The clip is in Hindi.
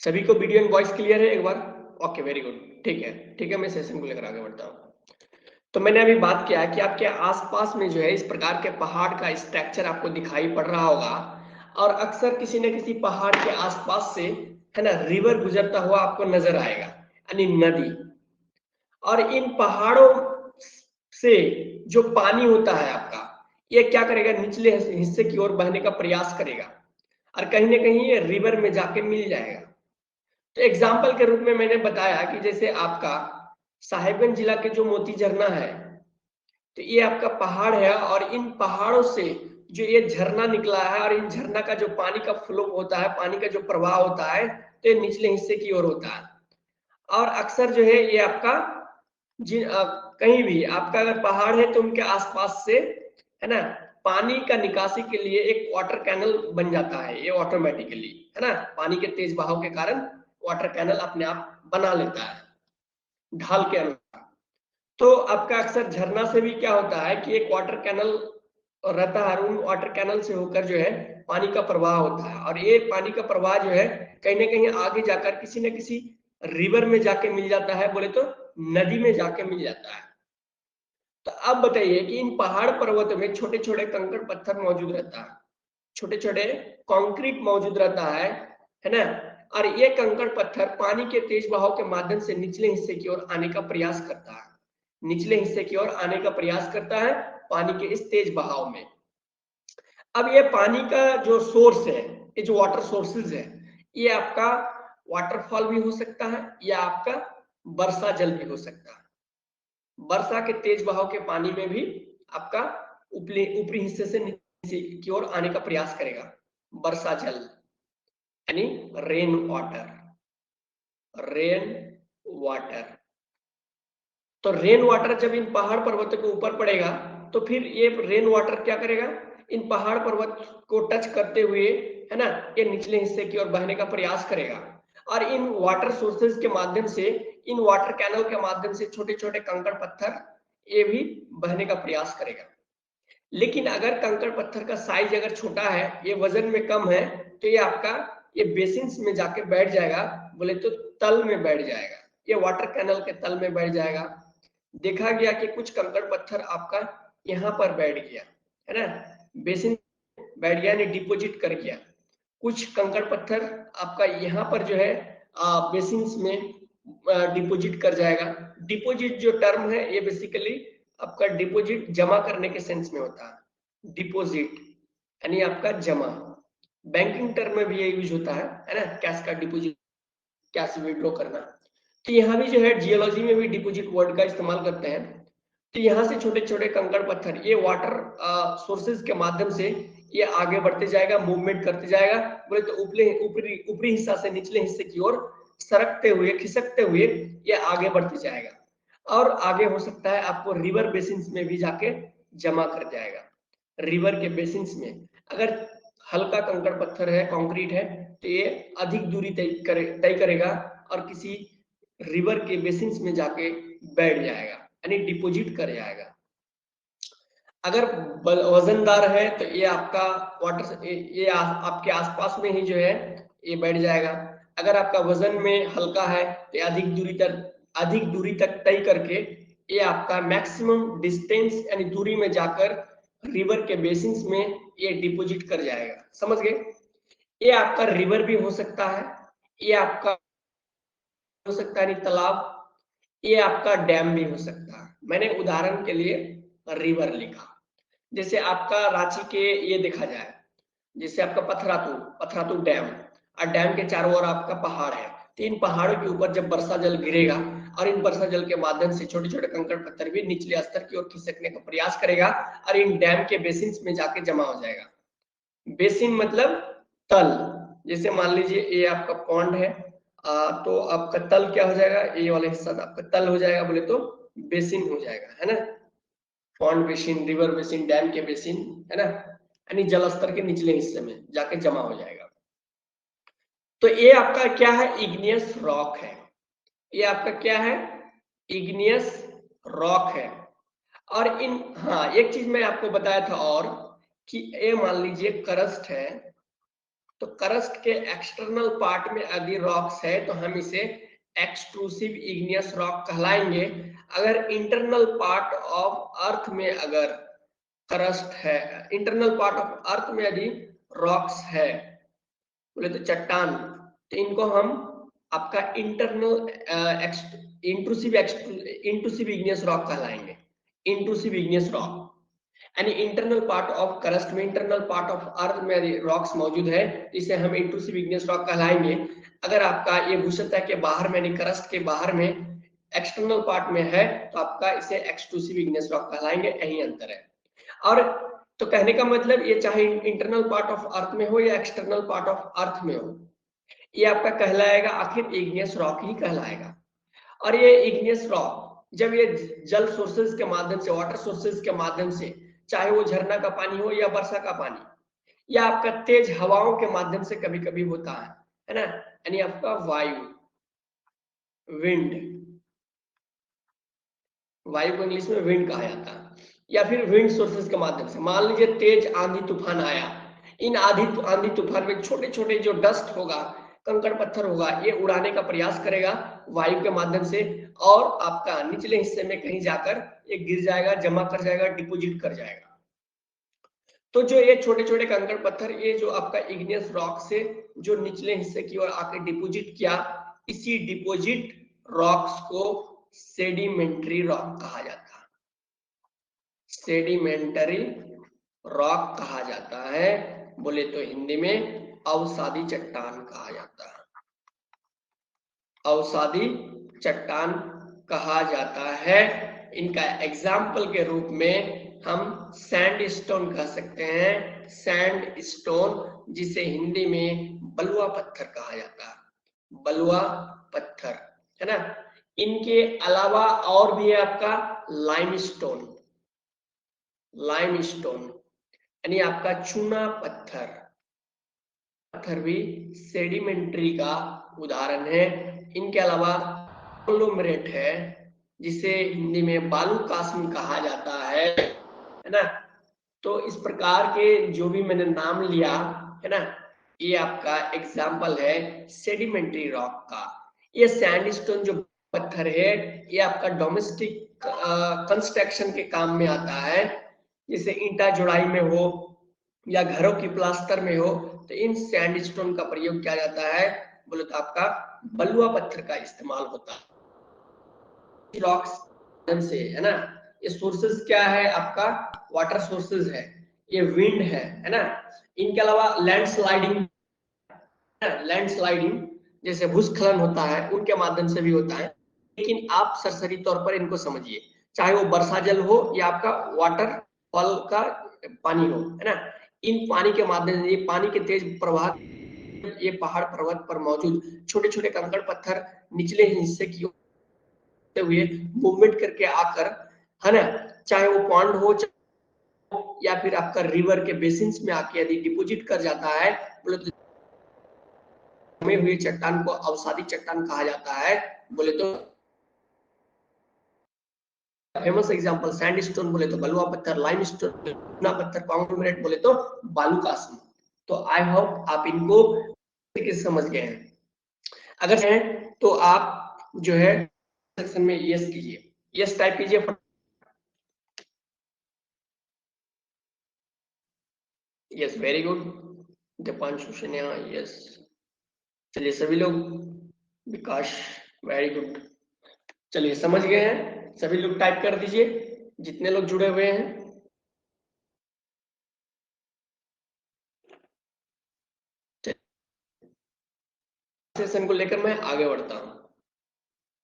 सभी को वीडियो एंड वॉइस क्लियर है एक बार? Okay, very good. ठीक है, मैं सेशन को लेकर आगे बढ़ता हूँ। तो मैंने अभी बात किया कि आपके आसपास में जो है इस प्रकार के पहाड़ का स्ट्रक्चर आपको दिखाई पड़ रहा होगा, और अक्सर किसी न किसी पहाड़ के आसपास से है ना रिवर गुजरता हुआ आपको नजर आएगा, यानी नदी। और इन पहाड़ों से जो पानी होता है आपका, ये क्या करेगा, निचले हिस्से की ओर बहने का प्रयास करेगा, और कहीं ना कहीं ये रिवर में जाके मिल जाएगा। तो एग्जाम्पल के रूप में मैंने बताया कि जैसे आपका साहिबगंज जिला के जो मोती झरना है, तो ये आपका पहाड़ है, और इन पहाड़ों से जो ये झरना निकला है, और इन झरना का जो पानी का फ्लो होता है, पानी का जो प्रवाह होता है, तो ये निचले हिस्से की ओर होता है। और अक्सर जो है ये आपका कहीं भी आपका अगर पहाड़ है तो उनके आसपास से है ना पानी का निकासी के लिए एक वाटर कैनल बन जाता है, ये ऑटोमेटिकली है ना, पानी के तेज बहाव के कारण वाटर कैनल अपने आप बना लेता है ढाल के अनुसार। तो आपका अक्सर झरना से भी क्या होता है कि एक वाटर कैनल रहता है, उन वाटर कैनल से होकर जो है पानी का प्रवाह होता है, और ये पानी का प्रवाह जो है कहीं ना कहीं आगे जाकर किसी न किसी रिवर में जाके मिल जाता है, बोले तो नदी में जाके मिल जाता है। तो अब बताइए कि इन पहाड़ पर्वतों में छोटे छोटे कंकड़ पत्थर मौजूद रहता है, छोटे छोटे कंक्रीट मौजूद रहता है ना। और ये कंकड़ पत्थर पानी के तेज बहाव के माध्यम से निचले हिस्से की ओर आने का प्रयास करता है, निचले हिस्से की ओर आने का प्रयास करता है पानी के इस तेज बहाव में। अब ये पानी का जो सोर्स है, ये जो वाटर सोर्सेज है, ये आपका वाटरफॉल भी हो सकता है या आपका वर्षा जल भी हो सकता है। वर्षा के तेज बहाव के पानी में भी आपका ऊपरी हिस्से से नीचे की ओर आने का प्रयास करेगा वर्षा जल, यानी रेन वाटर। रेन वाटर, तो रेन वाटर जब इन पहाड़ पर्वतों के ऊपर पड़ेगा, तो फिर ये रेन वाटर क्या करेगा, इन पहाड़ पर्वत को टच करते हुए है ना ये निचले हिस्से की ओर बहने का प्रयास करेगा, और इन वाटर सोर्सेज के माध्यम से, इन वाटर कैनल के माध्यम से छोटे छोटे कंकड़ पत्थर ये भी बहने का प्रयास करेगा। लेकिन अगर कंकड़ पत्थर का साइज अगर छोटा है, ये वजन में कम है, तो ये आपका ये बेसिन्स में जाके बैठ जाएगा, बोले तो तल में बैठ जाएगा, ये वाटर कैनल के तल में बैठ जाएगा। देखा गया कि कुछ कंकड़ पत्थर आपका यहाँ पर बैठ गया है ना, बेसिन बैठ गया, यानी डिपोजिट कर गया। कुछ कंकड़ पत्थर आपका यहाँ पर जो है बेसिन्स में डिपोजिट कर जाएगा। डिपोजिट जो टर्म है ये बेसिकली आपका डिपोजिट जमा करने के सेंस में होता है। डिपोजिट यानी आपका जमा, बैंकिंग टर्म में भी ये यूज होता है ना, कैश का डिपोजिट, कैश विड्रॉ करना। तो यहाँ भी जो है जियोलॉजी में भी डिपोजिट वर्ड का इस्तेमाल करते हैं। तो यहाँ से छोटे छोटे कंकड़ पत्थर ये वाटर सोर्सेज के माध्यम से ये आगे बढ़ते जाएगा, मूवमेंट करते जाएगा, बोले तो ऊपरी ऊपरी ऊपरी हिस्सा से निचले हिस्से की ओर सरकते हुए, खिसकते हुए ये आगे बढ़ते जाएगा, और आगे हो सकता है आपको रिवर बेसिन्स में भी जाके जमा कर जाएगा। रिवर के बेसिन्स में अगर हल्का कंकड़ पत्थर है, कंक्रीट है, तो ये अधिक दूरी तय करेगा, और किसी रिवर के बेसिन्स में जाके बैठ जाएगा, यानी डिपोजिट कर जाएगा। अगर वजनदार है तो ये आपका वाटर ये आपके आसपास में ही जो है ये बैठ जाएगा। अगर आपका वजन में हल्का है तो अधिक दूरी तक तय करके ये आपका मैक्सिमम डिस्टेंस यानी दूरी में जाकर रिवर के बेसिन्स में ये डिपोजिट कर जाएगा। समझ गए? ये आपका रिवर भी हो सकता है, ये आपका हो सकता है, नहीं तालाब, ये आपका डैम भी हो सकता है। मैंने उदाहरण के लिए रिवर लिखा। जैसे आपका रांची के ये देखा जाए, जैसे आपका पथरातू डैम, और डैम के चारों ओर आपका पहाड़ है, तो इन पहाड़ों के ऊपर जब वर्षा जल गिरेगा, और इन वर्षा जल के माध्यम से छोटे छोटे कंकड़ पत्थर भी निचले स्तर की ओर खिसकने का प्रयास करेगा, और इन डैम के बेसिन्स में जाके जमा हो जाएगा। बेसिन मतलब तल, जैसे मान लीजिए ये आपका पॉन्ड है, तो आपका तल क्या हो जाएगा, ये वाला हिस्सा आपका तल हो जाएगा, बोले तो बेसिन हो जाएगा, है ना। Pond basin, river basin, dam के बेसिन, है ना, यानी जल स्तर के निचले हिस्से में जाके जमा हो जाएगा। तो ये आपका क्या है, इग्नियस रॉक है। ये आपका क्या है, इग्नियस रॉक है। और इन हाँ एक चीज मैं आपको बताया था और, कि ये मान लीजिए करस्ट है, तो करस्ट के एक्सटर्नल पार्ट में यदि रॉक्स है तो हम इसे एक्सट्रूसिव इग्नियस रॉक कहलाएंगे। अगर इंटरनल पार्ट ऑफ अर्थ में अगर करस्ट है, इंटरनल पार्ट ऑफ अर्थ में यदि रॉक्स है बोले तो चट्टान, तो इनको हम आपका इंटरनल इंट्रूसिव इग्नियस रॉक कहलाएंगे। इंट्रूसिव इग्नियस रॉक यानी इंटरनल पार्ट ऑफ करस्ट में, इंटरनल पार्ट ऑफ अर्थ में यदि रॉक्स मौजूद है तो इसे हम इंट्रूसिव इग्नियस रॉक कहलाएंगे। अगर आपका ये भूसतह के बाहर में यानी करस्ट के बाहर में एक्सटर्नल पार्ट में है तो आपका इसे एक्सट्रूसिव इग्नियस रॉक कहलाएंगे। यही अंतर है। और तो कहने का मतलब ये चाहे इंटरनल पार्ट ऑफ अर्थ में हो या एक्सटर्नल पार्ट ऑफ अर्थ में हो, ये आपका कहलाएगा आखिर इग्नियस रॉक ही कहलाएगा। और ये इग्नियस रॉक जब ये जल सोर्सेज के माध्यम से, वाटर सोर्सेज के माध्यम से, चाहे वो झरना का पानी हो या वर्षा का पानी या आपका तेज हवाओं के माध्यम से कभी कभी होता है ना, यानी आपका वायु, विंड, वायु को इंग्लिश में विंड कहा जाता है, या फिर विंड सोर्सेज के माध्यम से। मान लीजिए तेज आंधी तूफान आया, इन आंधी तूफान में छोटे छोटे जो डस्ट होगा, कंकड़ पत्थर होगा, ये उड़ाने का प्रयास करेगा वायु के माध्यम से और आपका निचले हिस्से में कहीं जाकर ये गिर जाएगा, जमा कर जाएगा, डिपोजिट कर जाएगा। तो जो ये छोटे छोटे कंकड़ पत्थर, ये जो आपका इग्नियस रॉक से जो निचले हिस्से की ओर आकर डिपोजिट किया, इसी डिपोजिट रॉक्स को सेडिमेंट्री रॉक कहा जाता है। सेडिमेंटरी रॉक कहा जाता है, बोले तो हिंदी में अवसादी चट्टान कहा जाता है। अवसादी चट्टान कहा जाता है। इनका एग्जाम्पल के रूप में हम सैंड स्टोन कह सकते हैं, सैंड स्टोन, जिसे हिंदी में बलुआ पत्थर कहा जाता है, बलुआ पत्थर, है ना। इनके अलावा और भी है आपका लाइमस्टोन, लाइमस्टोन यानी आपका चूना पत्थर, पत्थर भी सेडिमेंट्री का उदाहरण है। इनके अलावा कॉन्ग्लोमरेट है, जिसे हिंदी में बालू कास्म कहा जाता है ना। तो इस प्रकार के जो भी मैंने नाम लिया है ना, ये आपका एग्जाम्पल है सेडिमेंट्री रॉक का। ये सैंडस्टोन जो पत्थर है, ये आपका डोमेस्टिक कंस्ट्रक्शन के काम में आता है, जैसे ईंटा जुड़ाई में हो या घरों की प्लास्टर में हो, तो इन सैंडस्टोन का प्रयोग किया जाता है, बोले तो आपका बलुआ पत्थर का इस्तेमाल होता है रॉक्स से, है ना। ये सोर्सेस क्या है आपका, वाटर सोर्सेज है, ये विंड है ना। इनके अलावा लैंडस्लाइडिंग, लैंडस्लाइडिंग जैसे भूस्खलन होता है उनके माध्यम से भी होता है। लेकिन आप सरसरी तौर पर इनको समझिए, चाहे वो वर्षा जल हो या आपका वाटर फॉल का पानी हो, है ना। इन पानी के माध्यम से, ये पानी के तेज प्रवाह, ये पहाड़ पर्वत पर मौजूद छोटे छोटे कंकड़ पत्थर निचले हिस्से की हुए मूवमेंट करके आकर, है ना, चाहे वो पॉन्ड हो या फिर आपका रिवर के बेसिन्स में आके यदि डिपोजिट कर जाता है, बोले तो जमे हुए चट्टान को अवसादी चट्टान कहा जाता है। बोले तो फेमस एग्जांपल सैंडस्टोन बोले तो बलुआ पत्थर, लाइमस्टोन चूना पत्थर, कॉन्ग्लोमरेट बोले तो बालू कास्म। तो आई होप आप इनको समझ गए हैं। अगर हैं तो आप जो है सेक्शन में यस कीजिए, यस टाइप कीजिए। Yes, very good Deepanshu Sinha, yes. चलिए सभी लोग, विकास, वेरी गुड। चलिए समझ गए हैं सभी लोग, टाइप कर दीजिए जितने लोग जुड़े हुए हैं। सेशन को लेकर मैं आगे बढ़ता हूं।